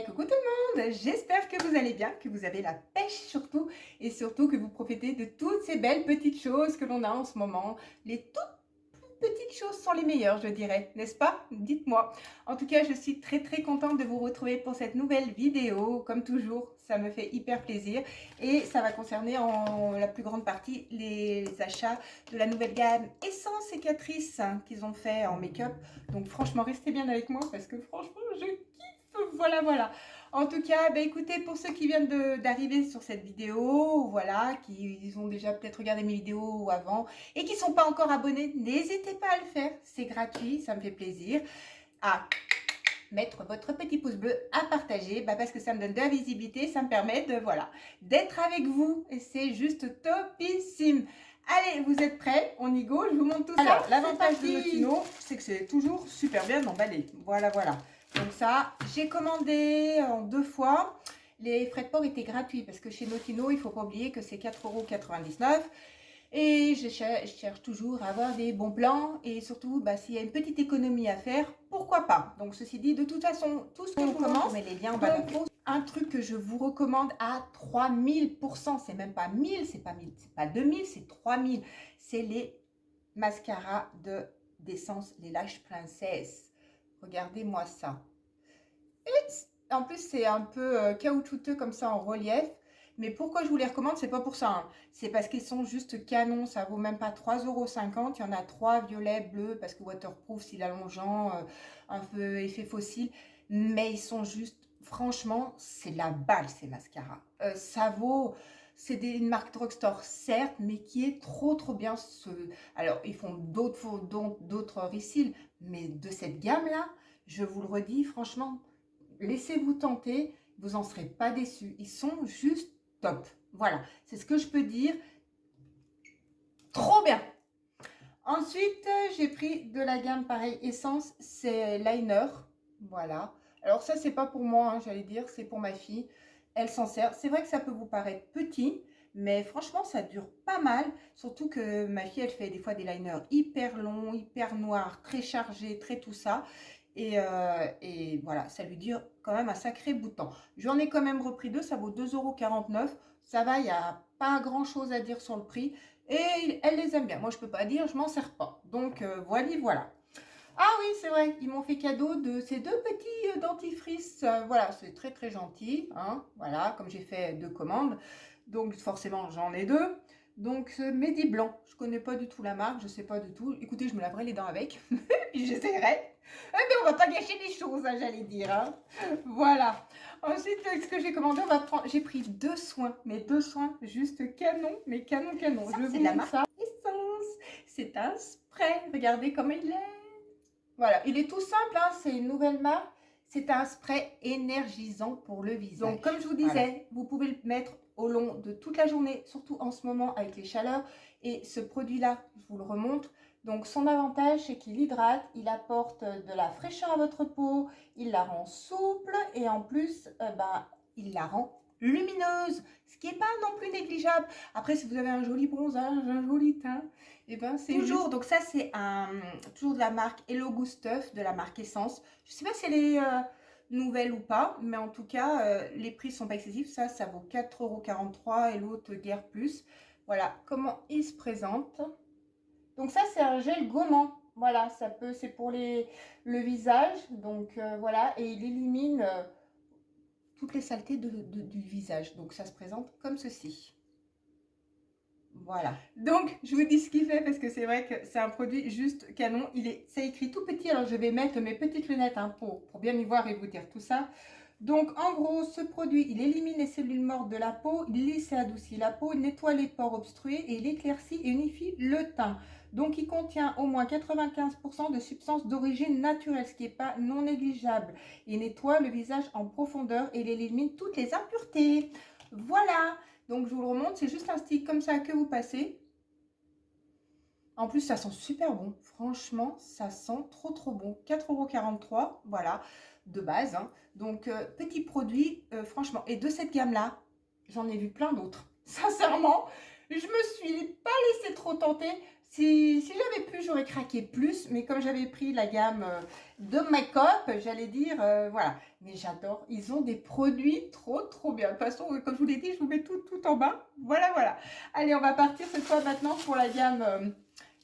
Coucou tout le monde, j'espère que vous allez bien, que vous avez la pêche surtout, et surtout que vous profitez de toutes ces belles petites choses que l'on a en ce moment. Les toutes petites choses sont les meilleures, je dirais, n'est-ce pas? Dites-moi. En tout cas, je suis très contente de vous retrouver pour cette nouvelle vidéo. Comme toujours, ça me fait hyper plaisir et ça va concerner en la plus grande partie les achats de la nouvelle gamme Essence et Catrice qu'ils ont fait en make-up. Donc franchement, restez bien avec moi parce que franchement, je voilà. En tout cas, bah, écoutez, pour ceux qui viennent d'arriver sur cette vidéo, voilà, qui ils ont déjà peut-être regardé mes vidéos avant et qui ne sont pas encore abonnés, n'hésitez pas à le faire. C'est gratuit, ça me fait plaisir. À mettre votre petit pouce bleu, à partager, bah, parce que ça me donne de la visibilité, ça me permet de, voilà, d'être avec vous. Et c'est juste topissime. Allez, vous êtes prêts? On y go, je vous montre tout ça. Alors, l'avantage de Notino, c'est que c'est toujours super bien emballé. Voilà. Donc ça, j'ai commandé en 2 fois. Les frais de port étaient gratuits parce que chez Notino, il ne faut pas oublier que c'est 4,99 €. Et je cherche toujours à avoir des bons plans et surtout, bah, s'il y a une petite économie à faire, pourquoi pas. Donc ceci dit, de toute façon, tout ce que je commence, je mets les liens en bas. Donc, un truc que je vous recommande à 3000%, c'est même pas 1000, c'est pas 1000, c'est pas 2000, c'est 3000. C'est les mascaras d'essence, les Lash Princess. Regardez-moi ça. Et en plus, c'est un peu caoutchouteux comme ça en relief. Mais pourquoi je vous les recommande? C'est pas pour ça, hein. C'est parce qu'ils sont juste canons. Ça vaut même pas 3,50 €. Il y en a 3 violets, bleus, parce que waterproof, s'il allongeant, un peu effet fossile. Mais ils sont juste, franchement, c'est la balle ces mascaras. Ça vaut, c'est une marque drugstore, certes, mais qui est trop bien. Alors, ils font d'autres refills, mais de cette gamme-là, je vous le redis, franchement, laissez-vous tenter, vous n'en serez pas déçus. Ils sont juste top. Voilà, c'est ce que je peux dire. Trop bien. Ensuite, j'ai pris de la gamme pareil Essence, c'est liner. Voilà. Alors ça, c'est pas pour moi, hein, j'allais dire, c'est pour ma fille. Elle s'en sert. C'est vrai que ça peut vous paraître petit, mais franchement, ça dure pas mal. Surtout que ma fille, elle fait des fois des liners hyper longs, hyper noirs, très chargés, très tout ça. Et voilà, ça lui dure quand même un sacré bout de temps. J'en ai quand même repris deux, ça vaut 2,49 €. Ça va, il n'y a pas grand chose à dire sur le prix. Et elle les aime bien. Moi, je peux pas dire, je m'en sers pas. Donc, voilà. Ah oui, c'est vrai, ils m'ont fait cadeau de ces deux petits dentifrices. Voilà, c'est très gentil. Hein, voilà, comme j'ai fait 2 commandes. Donc, forcément, j'en ai 2. Donc, Medi Blanc. Je connais pas du tout la marque, je sais pas du tout. Écoutez, je me laverai les dents avec. Puis j'essaierai. Mais on va pas gâcher les choses, hein, j'allais dire. Hein. Voilà. Ensuite, ce que j'ai commandé, j'ai pris 2 soins. Mais 2 soins, juste canon. Mais canon. Ça, je vous montre ça. Essence. C'est un spray. Regardez comment il est. Voilà, il est tout simple, hein, c'est une nouvelle marque. C'est un spray énergisant pour le visage. Donc, comme je vous disais, voilà, vous pouvez le mettre au long de toute la journée, surtout en ce moment avec les chaleurs. Et ce produit-là, je vous le remontre. Donc, son avantage, c'est qu'il hydrate, il apporte de la fraîcheur à votre peau, il la rend souple et en plus, il la rend lumineuse, ce qui n'est pas non plus négligeable. Après, si vous avez un joli bronzage, un joli teint, et ben c'est toujours, donc ça c'est toujours de la marque Hello Good Stuff, de la marque Essence. Je sais pas si elle est nouvelle ou pas, mais en tout cas, les prix sont pas excessifs. Ça vaut 4,43 € et l'autre guère plus. Voilà comment il se présente. Donc ça c'est un gel gommant. Voilà, c'est pour le visage. Donc voilà, et il élimine toutes les saletés du visage. Donc ça se présente comme ceci. Voilà. Donc, je vous dis ce qu'il fait parce que c'est vrai que c'est un produit juste canon. C'est écrit tout petit. Alors, je vais mettre mes petites lunettes hein, pour bien y voir et vous dire tout ça. Donc, en gros, ce produit, il élimine les cellules mortes de la peau, il lisse et adoucit la peau, il nettoie les pores obstrués et il éclaircit et unifie le teint. Donc, il contient au moins 95% de substances d'origine naturelle, ce qui n'est pas non négligeable. Il nettoie le visage en profondeur et il élimine toutes les impuretés. Voilà. Donc, je vous le remonte, c'est juste un stick comme ça que vous passez. En plus, ça sent super bon. Franchement, ça sent trop bon. 4,43 €, voilà, de base. Hein. Donc, petit produit, franchement. Et de cette gamme-là, j'en ai vu plein d'autres. Sincèrement, je me suis pas laissée trop tenter. Si j'avais pu, j'aurais craqué plus, mais comme j'avais pris la gamme de make-up, j'allais dire, voilà. Mais j'adore, ils ont des produits trop bien. De toute façon, comme je vous l'ai dit, je vous mets tout en bas. Voilà. Allez, on va partir cette fois maintenant pour la gamme,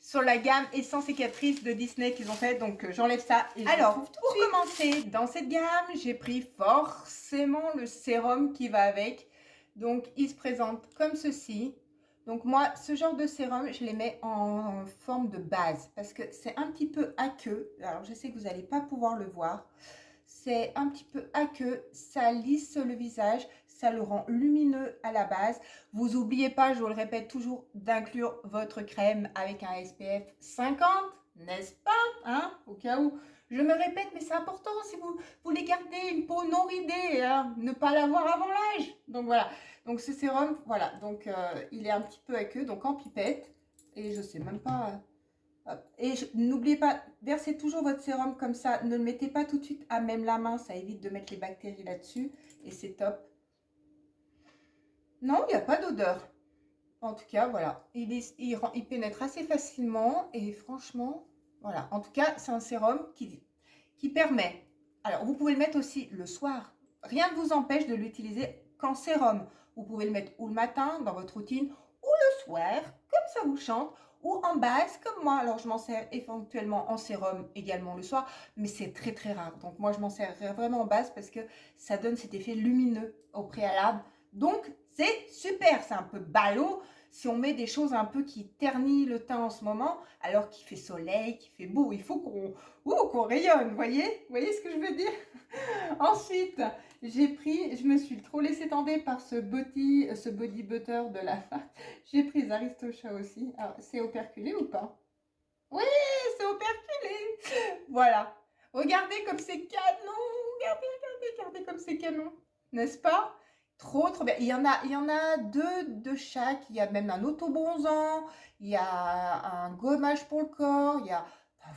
sur la gamme Essence Cicatrice de Disney qu'ils ont fait. Donc, j'enlève ça. Et alors, pour commencer, dans cette gamme, j'ai pris forcément le sérum qui va avec. Donc, il se présente comme ceci. Donc moi, ce genre de sérum, je les mets en forme de base parce que c'est un petit peu aqueux. Alors, je sais que vous n'allez pas pouvoir le voir. C'est un petit peu aqueux, ça lisse le visage, ça le rend lumineux à la base. Vous n'oubliez pas, je vous le répète toujours, d'inclure votre crème avec un SPF 50, n'est-ce pas, hein, au cas où. Je me répète, mais c'est important si vous voulez garder une peau non ridée, hein, ne pas l'avoir avant l'âge. Donc voilà. Donc ce sérum, voilà, donc il est un petit peu aqueux, donc en pipette. Et je sais même pas. Et n'oubliez pas, versez toujours votre sérum comme ça. Ne le mettez pas tout de suite à même la main, ça évite de mettre les bactéries là-dessus. Et c'est top. Non, il n'y a pas d'odeur. En tout cas, voilà. Il pénètre assez facilement. Et franchement, voilà. En tout cas, c'est un sérum qui permet. Alors, vous pouvez le mettre aussi le soir. Rien ne vous empêche de l'utiliser qu'en sérum. Vous pouvez le mettre ou le matin dans votre routine ou le soir, comme ça vous chante, ou en base comme moi. Alors, je m'en sers éventuellement en sérum également le soir, mais c'est très rare. Donc, moi, je m'en sers vraiment en base parce que ça donne cet effet lumineux au préalable. Donc, c'est super, c'est un peu ballot si on met des choses un peu qui ternissent le teint en ce moment, alors qu'il fait soleil, qu'il fait beau. Il faut qu'on rayonne, vous voyez ce que je veux dire? Ensuite, je me suis trop laissée tenter par ce body butter de la marque. J'ai pris Aristocha aussi. Alors, c'est operculé ou pas? Oui, c'est operculé. Voilà. Regardez comme c'est canon. Regardez comme c'est canon. N'est-ce pas? Trop bien. Il y en a deux de chaque. Il y a même un auto-bronzant. Il y a un gommage pour le corps. Il y a...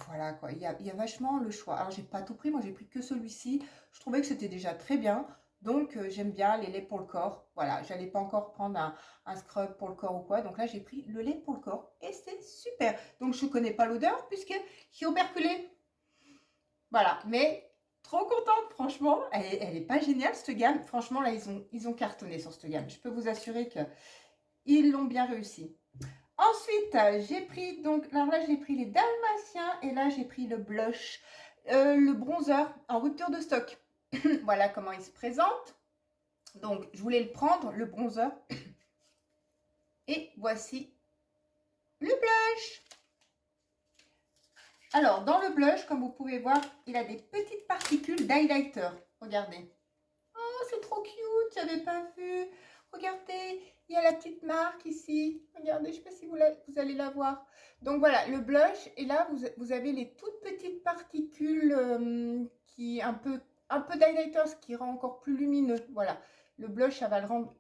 voilà quoi. Il y a vachement le choix. Alors, j'ai pas tout pris. Moi, j'ai pris que celui-ci. Je trouvais que c'était déjà très bien. Donc, j'aime bien les laits pour le corps. Voilà. J'allais pas encore prendre un scrub pour le corps ou quoi. Donc là, j'ai pris le lait pour le corps. Et c'est super. Donc, je connais pas l'odeur puisque je suis operculée. Voilà. Mais... trop contente, franchement. Elle est pas géniale, cette gamme. Franchement, là, ils ont cartonné sur cette gamme. Je peux vous assurer qu'ils l'ont bien réussi. Ensuite, j'ai pris, donc, alors là, j'ai pris les Dalmatiens et là, j'ai pris le blush, le bronzer en rupture de stock. Voilà comment il se présente. Donc, je voulais le prendre, le bronzer. Et voici le blush. Alors, dans le blush, comme vous pouvez voir, il a des petites particules d'highlighter. Regardez. Oh, c'est trop cute, j'avais pas vu. Regardez, il y a la petite marque ici. Regardez, je ne sais pas si vous allez la voir. Donc voilà, le blush. Et là, vous avez les toutes petites particules qui, un peu d'highlighter, ce qui rend encore plus lumineux. Voilà, le blush, ça va le rendre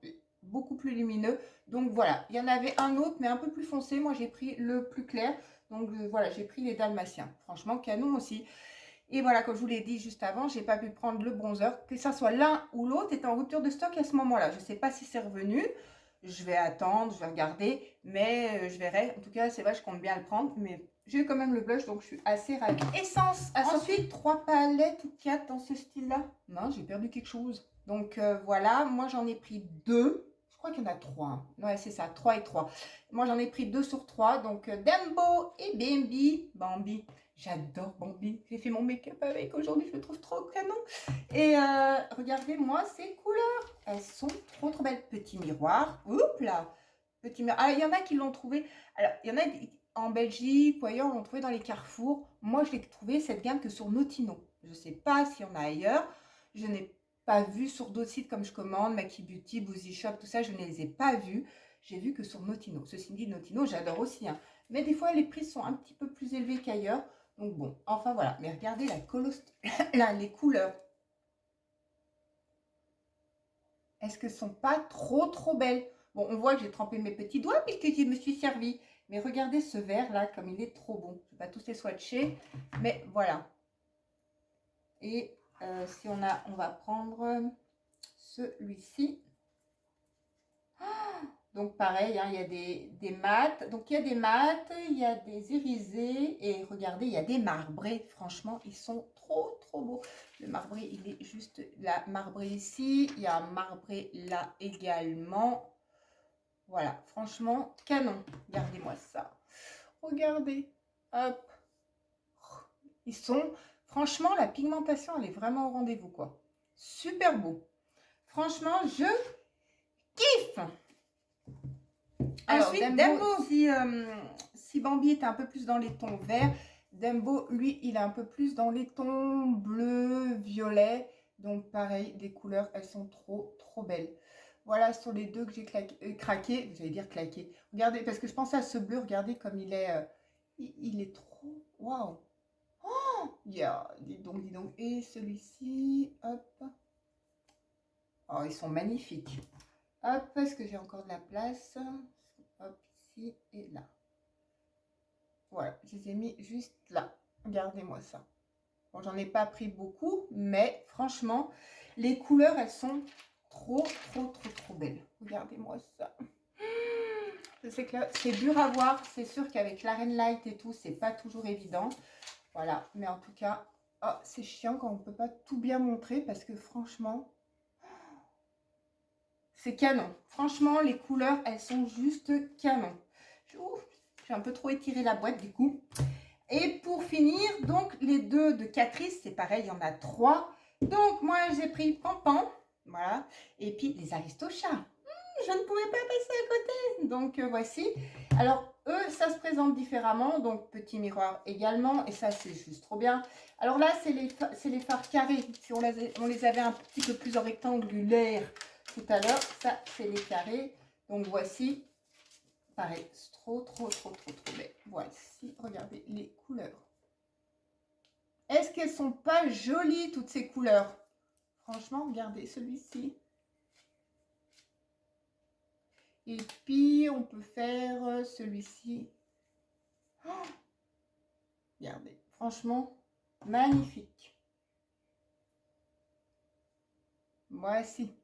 beaucoup plus lumineux. Donc voilà, il y en avait un autre, mais un peu plus foncé. Moi, j'ai pris le plus clair. Donc voilà, j'ai pris les Dalmatiens. Franchement, canon aussi. Et voilà, comme je vous l'ai dit juste avant, j'ai pas pu prendre le bronzer. Que ça soit l'un ou l'autre est en rupture de stock à ce moment-là. Je ne sais pas si c'est revenu. Je vais attendre, je vais regarder, mais je verrai. En tout cas, c'est vrai, je compte bien le prendre. Mais j'ai quand même le blush, donc je suis assez ravie. Essence. Ensuite, 3 palettes ou 4 dans ce style-là. Non, j'ai perdu quelque chose. Donc voilà, moi j'en ai pris 2. Je crois qu'il y en a 3. Hein. Ouais, c'est ça, 3 et 3. Moi j'en ai pris 2 sur 3. Donc Dembo et Bambi. J'adore Bambi. J'ai fait mon make-up avec aujourd'hui. Je le trouve trop canon. Et regardez-moi ces couleurs. Elles sont trop belles. Petit miroir. Oups là. Petit miroir. Ah, il y en a qui l'ont trouvé. Alors, il y en a en Belgique ou ailleurs, l'ont trouvé dans les carrefours. Moi, je l'ai trouvé cette gamme que sur Notino. Je ne sais pas s'il y en a ailleurs. Je n'ai pas vu sur d'autres sites comme je commande, Maki Beauty, Boozy Shop, tout ça. Je ne les ai pas vus. J'ai vu que sur Notino. Ceci dit, Notino, j'adore aussi. Hein. Mais des fois, les prix sont un petit peu plus élevés qu'ailleurs. Donc bon, enfin voilà. Mais regardez là, les couleurs. Est-ce qu'elles ne sont pas trop belles? Bon, on voit que j'ai trempé mes petits doigts puisque je me suis servi. Mais regardez ce vert là, comme il est trop bon. Je ne vais pas tous les swatcher, mais voilà. Et si on va prendre celui-ci. Donc pareil, hein, il y a des mats. Donc il y a des mats, il y a des irisés et regardez, il y a des marbrés. Franchement, ils sont trop trop beaux. Le marbré, il est juste là, marbré ici. Il y a un marbré là également. Voilà, franchement, canon. Regardez-moi ça. Regardez. Hop. Ils sont, franchement, la pigmentation, elle est vraiment au rendez-vous, quoi. Super beau. Franchement, je kiffe. Alors, ensuite, Dembo, si Bambi est un peu plus dans les tons verts, Dembo, lui, il est un peu plus dans les tons bleu, violet. Donc, pareil, des couleurs, elles sont trop, trop belles. Voilà, ce sont les deux que j'ai craqué. J'allais dire claqué. Regardez, parce que je pensais à ce bleu. Regardez comme il est, il est trop... Waouh! Oh, yeah, dis donc, dis donc. Et celui-ci, hop. Oh, ils sont magnifiques. Hop, est-ce que j'ai encore de la place? Hop, ici et là. Voilà, je les ai mis juste là. Regardez-moi ça. Bon, j'en ai pas pris beaucoup, mais franchement, les couleurs, elles sont trop, trop, trop, trop belles. Regardez-moi ça. Je sais que là, c'est dur à voir. C'est sûr qu'avec l'Arène Light et tout, c'est pas toujours évident. Voilà, mais en tout cas, oh, c'est chiant quand on peut pas tout bien montrer parce que franchement, c'est canon. Franchement, les couleurs, elles sont juste canon. J'ai un peu trop étiré la boîte du coup. Et pour finir, donc les deux de Catrice, c'est pareil, il y en a 3. Donc moi, j'ai pris Pampan, voilà. Et puis les Aristochats. Je ne pouvais pas passer à côté. Donc voici. Alors eux, ça se présente différemment. Donc petit miroir également. Et ça, c'est juste trop bien. Alors là, c'est les fards carrés. Si on les avait un petit peu plus en rectangulaire tout à l'heure, ça, c'est les carrés. Donc voici. Pareil, c'est trop, trop, trop, trop, trop belle. Voici, regardez les couleurs. Est-ce qu'elles sont pas jolies, toutes ces couleurs? Franchement, regardez celui-ci. Et puis, on peut faire celui-ci. Oh, regardez, franchement, magnifique. Voici.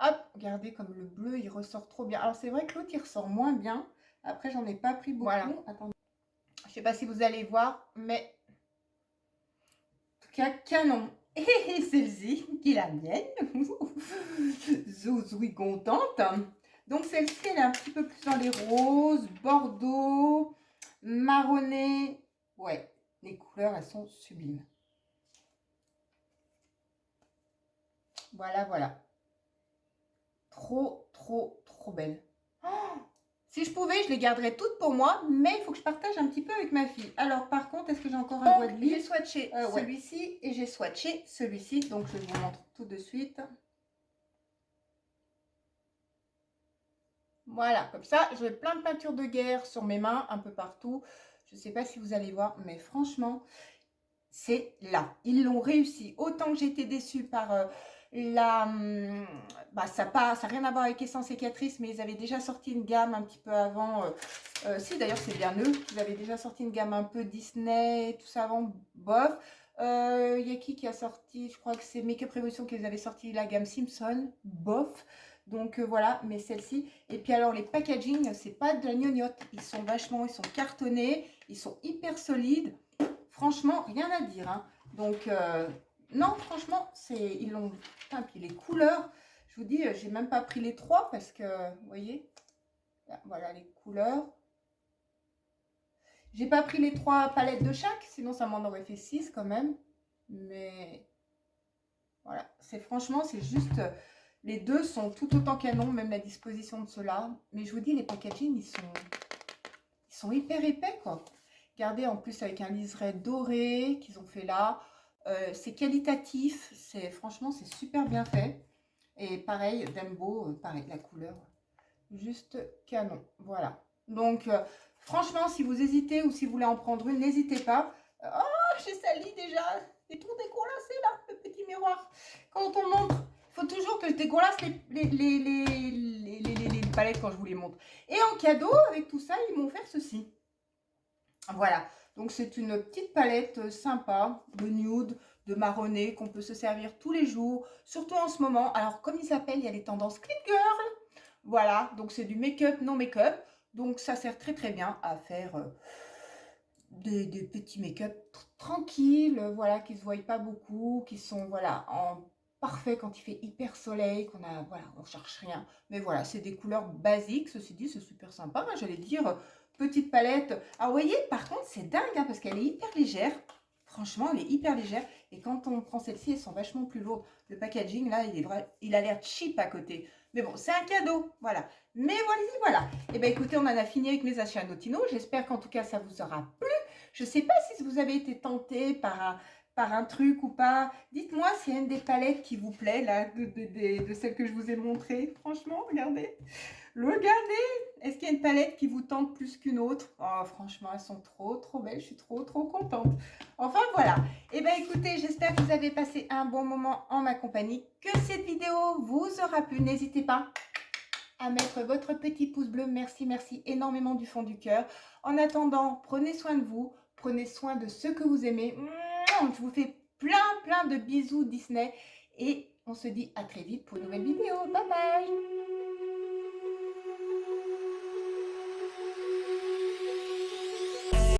Hop, regardez comme le bleu, il ressort trop bien. Alors, c'est vrai que l'autre, il ressort moins bien. Après, j'en ai pas pris beaucoup. Voilà. Attendez. Je sais pas si vous allez voir, mais en tout cas, canon. Et celle-ci, qui est la mienne. Zouzouille contente. Donc, celle-ci, elle est un petit peu plus dans les roses, bordeaux, marronné. Ouais, les couleurs, elles sont sublimes. Voilà, voilà. Trop, trop, trop belle. Oh, si je pouvais, je les garderais toutes pour moi, mais il faut que je partage un petit peu avec ma fille. Alors, par contre, est-ce que j'ai encore un doigt de lit? J'ai swatché celui-ci et j'ai swatché celui-ci. Donc, je vous montre tout de suite. Voilà, comme ça, j'ai plein de peintures de guerre sur mes mains, un peu partout. Je ne sais pas si vous allez voir, mais franchement, c'est là. Ils l'ont réussi. Autant que j'étais déçue par ça n'a rien à voir avec Essence et Catrice, mais ils avaient déjà sorti une gamme un petit peu avant. Si, d'ailleurs, c'est bien eux. Ils avaient déjà sorti une gamme un peu Disney, tout ça avant, bof. Il y a qui a sorti, je crois que c'est Make Up Revolution qu'ils avaient sorti la gamme Simpson, bof. Donc voilà, mais celle-ci. Et puis alors les packaging, c'est pas de la gnognotte. Ils sont cartonnés, ils sont hyper solides. Franchement, rien à dire. Hein. Donc non, franchement, ils l'ont. Puis les couleurs, je vous dis, j'ai même pas pris les 3 parce que, vous voyez, là, voilà les couleurs. J'ai pas pris les 3 palettes de chaque, sinon ça m'en aurait fait 6 quand même. Mais voilà, franchement, c'est juste. Les deux sont tout autant canon, même la disposition de ceux-là. Mais je vous dis, les packaging, ils sont hyper épais, quoi. Regardez, en plus, avec un liseré doré qu'ils ont fait là. C'est qualitatif. Franchement, c'est super bien fait. Et pareil, Dembo, pareil, la couleur, juste canon. Voilà. Donc, franchement, si vous hésitez ou si vous voulez en prendre une, n'hésitez pas. Oh, j'ai sali déjà. C'est tout décollassé, là, le petit miroir. Quand on montre... Il faut toujours que je dégueulasse les palettes quand je vous les montre. Et en cadeau, avec tout ça, ils m'ont offert ceci. Voilà. Donc, c'est une petite palette sympa de nude, de marronné, qu'on peut se servir tous les jours, surtout en ce moment. Alors, comme il s'appelle, il y a les tendances Clean Girl. Voilà, donc c'est du make-up, non make-up. Donc ça sert très très bien à faire des petits make-up tranquilles, voilà, qui ne se voient pas beaucoup, qui sont voilà, en parfait quand il fait hyper soleil, qu'on a, voilà, on cherche rien. Mais voilà, c'est des couleurs basiques, ceci dit, c'est super sympa. Hein, j'allais dire, petite palette. Alors, vous voyez, par contre, c'est dingue, hein, parce qu'elle est hyper légère. Franchement, elle est hyper légère. Et quand on prend celle-ci, elles sont vachement plus lourdes. Le packaging, là, il a l'air cheap à côté. Mais bon, c'est un cadeau, voilà. Mais voilà. Et bien, écoutez, on en a fini avec mes achats Notino. J'espère qu'en tout cas, ça vous aura plu. Je ne sais pas si vous avez été tenté par un truc ou pas. Dites-moi s'il y a une des palettes qui vous plaît, là, de celles que je vous ai montrées. Franchement, regardez. Regardez. Est-ce qu'il y a une palette qui vous tente plus qu'une autre? Oh, franchement, elles sont trop, trop belles. Je suis trop, trop contente. Enfin, voilà. Eh bien, écoutez, j'espère que vous avez passé un bon moment en ma compagnie. Que cette vidéo vous aura plu. N'hésitez pas à mettre votre petit pouce bleu. Merci, merci énormément du fond du cœur. En attendant, prenez soin de vous, prenez soin de ceux que vous aimez. Je vous fais plein de bisous Disney et on se dit à très vite pour une nouvelle vidéo. Bye bye.